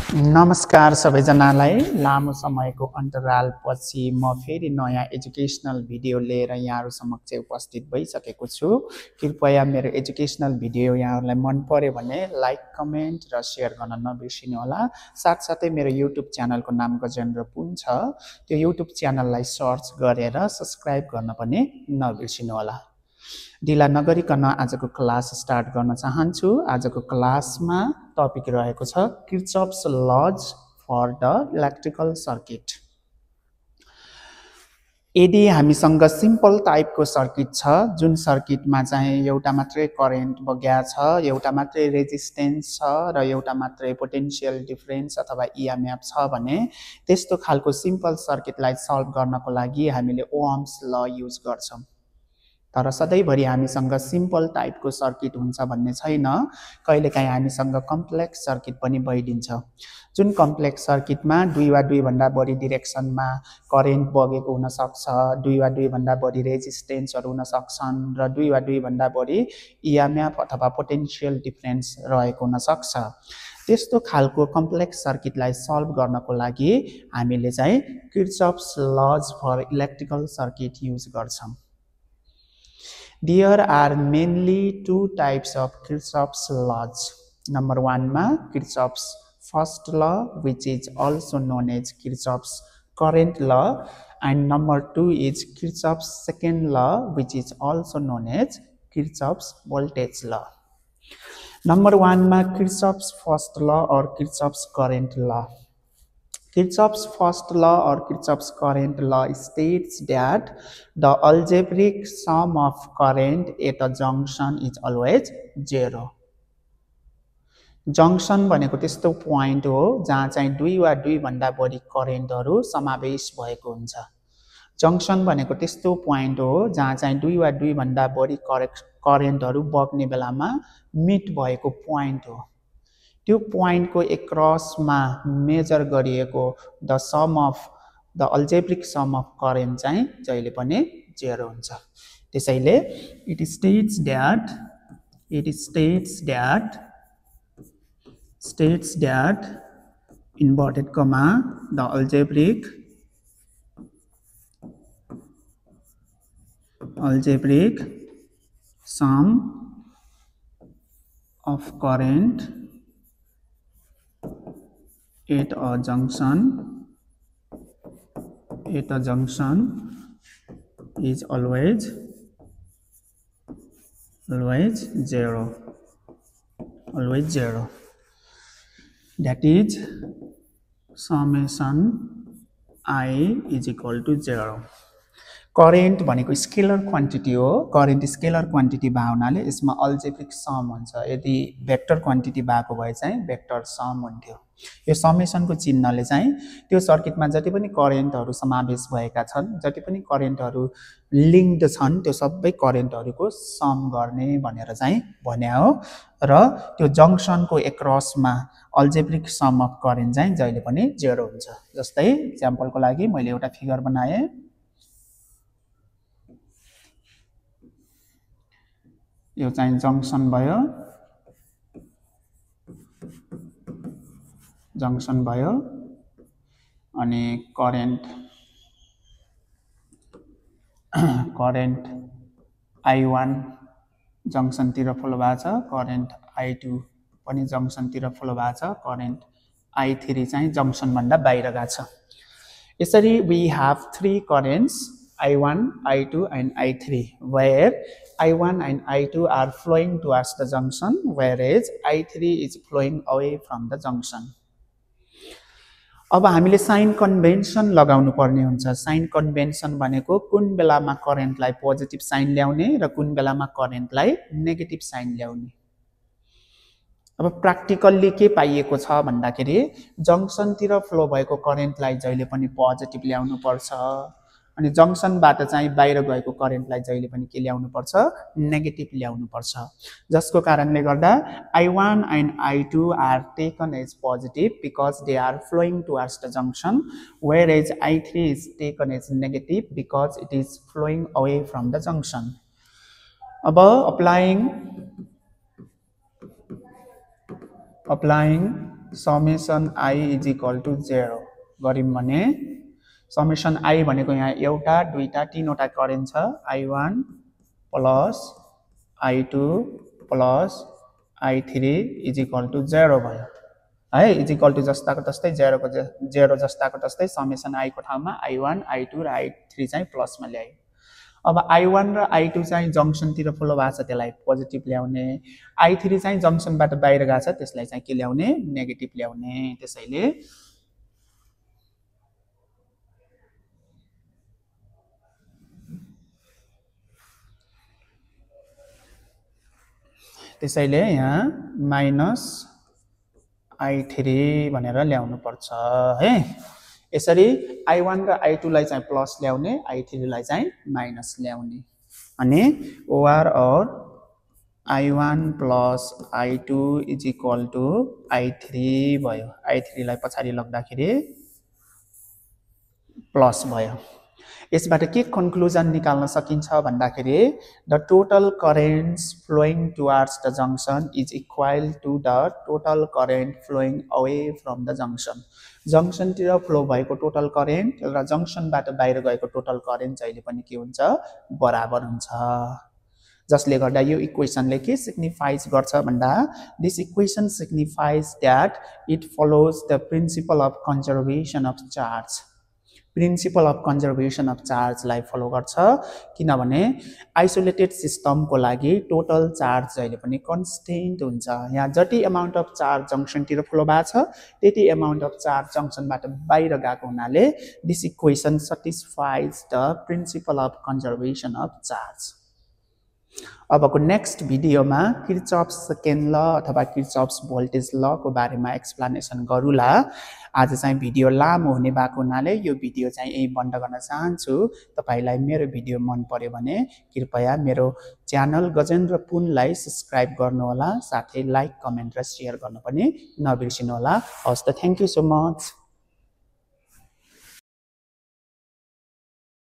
नमस्कार सबैजनालाई लामो समयको अन्तरालपछि म फेरि नयाँ एजुकेसनल भिडियो लिएर यहाँहरु समक्ष उपस्थित भइसकेको छु। कृपया मेरो एजुकेसनल भिडियो यहाँहरुलाई मन पर्यो भने लाइक, कमेन्ट र शेयर गर्न नबिर्सिनु होला। साथसाथै मेरो युट्युब च्यानलको नाम गजेन्द्र पुन छ। त्यो युट्युब च्यानललाई सर्च गरेर सब्स्क्राइब गर्न पनि नबिर्सिनु होला। ढिला नगरिकन आजको क्लास स्टार्ट गर्न चाहन्छु। आजको क्लासमा टपिक रहेको छ Kirchhoff's laws for the electrical circuit. यदि हामीसँग सिम्पल टाइपको सर्किट छ जुन सर्किटमा चाहिँ एउटा मात्रै करेन्ट बग्या छ, एउटा मात्रै रेजिस्टेन्स छ र एउटा मात्रै पोटेन्शियल डिफरेन्स अथवा इएमएफ छ भने त्यस्तो खालको सिम्पल सर्किटलाई सल्भ गर्नको लागि हामीले ओहम्स ल युज गर्छौं। तर सधैँभरि हामीसँग सिम्पल टाइपको सर्किट हुन्छ भन्ने छैन। कहिलेकाहीँ हामीसँग कम्प्लेक्स सर्किट पनि भइदिन्छ। जुन कम्प्लेक्स सर्किटमा दुई वा दुई भन्दा बढी डिरेक्सनमा करेन्ट बगेको हुन सक्छ, दुई वा दुई भन्दा बढी रेजिस्टेन्सहरु हुन सक्छन् र दुई वा दुई भन्दा बढी इएमएफ अथवा पोटेन्शियल डिफरेन्स रहेको हुन सक्छ। त्यस्तो खालको कम्प्लेक्स सर्किटलाई सल्भ गर्नको लागि हामीले चाहिँ Kirchhoff's laws for electrical circuit use गर्छौं। There are mainly two types of Kirchhoff's laws. Number one ma Kirchhoff's first law, which is also known as Kirchhoff's current law, and number two is Kirchhoff's second law, which is also known as Kirchhoff's voltage law. Number one ma Kirchhoff's first law or Kirchhoff's current law. Kirchhoff's first law or Kirchhoff's current law states that the algebraic sum of current at a junction is always zero. Junction भनेको त्यस्तो point हो जहाँ चाहिँ दुई वा दुई भन्दा बढी करेन्टहरु समावेश भएको हुन्छ। जंक्शन भनेको त्यस्तो पोइन्ट हो जहाँ चाहिँ दुई वा दुई भन्दा बढी करेन्टहरु बग्ने बेलामा मिट भएको पोइन्ट हो। त्यो पोइन्ट को एक्रसमा मेजर गरिएको the sum of the algebraic sum of current चाहिँ जहिले पनि 0 हुन्छ। त्यसैले it states that inverted comma the algebraic sum of current at a junction is always 0. That is summation I is equal to 0. Current भनेको scalar quantity हो। Current scalar quantity भावनाले यसमा algebraic sum हुन्छ। यदि भेक्टर क्वान्टिटी भएको भए चाहिँ vector some हुन्थ्यो। यो समेसनको चिन्हले चाहिँ त्यो सर्किटमा जति पनि करेन्टहरु समावेश भएका छन्, जति पनि करेन्टहरु लिंक्ड छन्, त्यो सबै करेन्टहरुको सम गर्ने भनेर चाहिँ भन्या हो। र त्यो जंक्शनको एक्रसमा अल्जेब्रिक सम अफ करेन्ट चाहिँ जहिले पनि 0 हुन्छ। जस्तै एक्जाम्पलको लागि मैले एउटा फिगर बनाए। यो चाहिँ जंक्शन भयो, अनि करेन्ट I1 जंक्शन तिर फ्लो भएको छ, करेन्ट I2 पनि जंक्शन तिर फ्लो भएको छ, करेन्ट I3 चाहिँ जंक्शन भन्दा बाहिर गएको छ। यसरी we have three currents I1, I2 and I3 where I1 and I2 are flowing towards the junction whereas I3 is flowing away from the junction. अब हामीले साइन कन्भेन्सन लगाउनु पर्ने हुन्छ। साइन कन्भेन्सन भनेको कुन बेलामा करेन्टलाई पोजिटिभ साइन ल्याउने र कुन बेलामा करेन्टलाई नेगेटिभ साइन ल्याउने। अब प्र्याक्टिकल्ली के पाइएको छ भन्दाखेरि जंक्शनतिर फ्लो भएको करेन्टलाई जहिले पनि पोजिटिभ ल्याउनु पर्छ, अनि जंक्शनबाट चाहिँ बाहिर गएको करेन्टलाई जहिले पनि के ल्याउनु पर्छ, नेगेटिभ ल्याउनु पर्छ। जसको कारणले गर्दा I1 and I2 are taken as positive because they are flowing towards the junction whereas I3 is taken as negative because it is flowing away from the junction. अब applying summation I is equal to 0 गऱ्यौँ भने summation i भनेको यहाँ एउटा दुईटा तीनवटा current छ I1 plus I2 plus I3 is equal to 0 भयो है इज इक्वल टु जस्ताको तस्तै 0 जस्ताको तस्तै समेसन आई को ठाउँमा I1 I2 र I3 चाहिँ प्लसमा ल्यायो अब I1 र I2 चाहिँ जंक्सनतिर फ्लो भएको छ त्यसलाई पोजिटिभ ल्याउने I3 चाहिँ जंक्सनबाट बाहिर गएको छ त्यसलाई चाहिँ के ल्याउने नेगेटिभ ल्याउने त्यसैले यहाँ माइनस I3 भनेर ल्याउनु पर्छ है यसरी I1 र I2 लाई चाहिँ प्लस ल्याउने I3 लाई चाहिँ माइनस ल्याउने अनि OR और I1 plus I2 is equal to I3 भयो I3 लाई पछाडि लग्दाखेरि प्लस भयो यसबाट के कन्क्लुजन निकाल्न सकिन्छ भन्दाखेरि the total currents flowing towards the junction is equal to the total current flowing away from the junction जंक्शनतिर फ्लो भएको टोटल करेन्ट र जंक्शनबाट बाहिर गएको टोटल करेन्ट जहिले पनि के हुन्छ बराबर हुन्छ जसले गर्दा यो इक्वेसनले के सिग्निफाइज गर्छ भन्दा this equation signifies that it follows the principle of conservation of charge principle of conservation of चार्जलाई फलो गर्छ किनभने आइसोलेटेड सिस्टमको लागि टोटल चार्ज जहिले पनि कन्स्टेन्ट हुन्छ यहाँ जति अमाउन्ट अफ चार्ज जंक्सनतिर फ्लो भएको छ त्यति अमाउन्ट अफ चार्ज जंक्सनबाट बाहिर गएको हुनाले this equation satisfies the principle of conservation of charge अबको नेक्स्ट भिडियोमा किर्चफ्स सेकेन्ड ल अथवा किर्चफ्स भोल्टेज लको बारेमा एक्सप्लेनेसन गरौँला आज चाहिँ भिडियो लामो हुने भएको हुनाले यो भिडियो चाहिँ यही बन्द गर्न चाहन्छु तपाईलाई मेरो भिडियो मन पर्यो भने कृपया मेरो च्यानल गजेन्द्र पुनलाई सब्स्क्राइब गर्नुहोला साथै लाइक कमेन्ट र शेयर गर्न पनि नबिर्सिनुहोला हस् त थ्यांक यू सो मच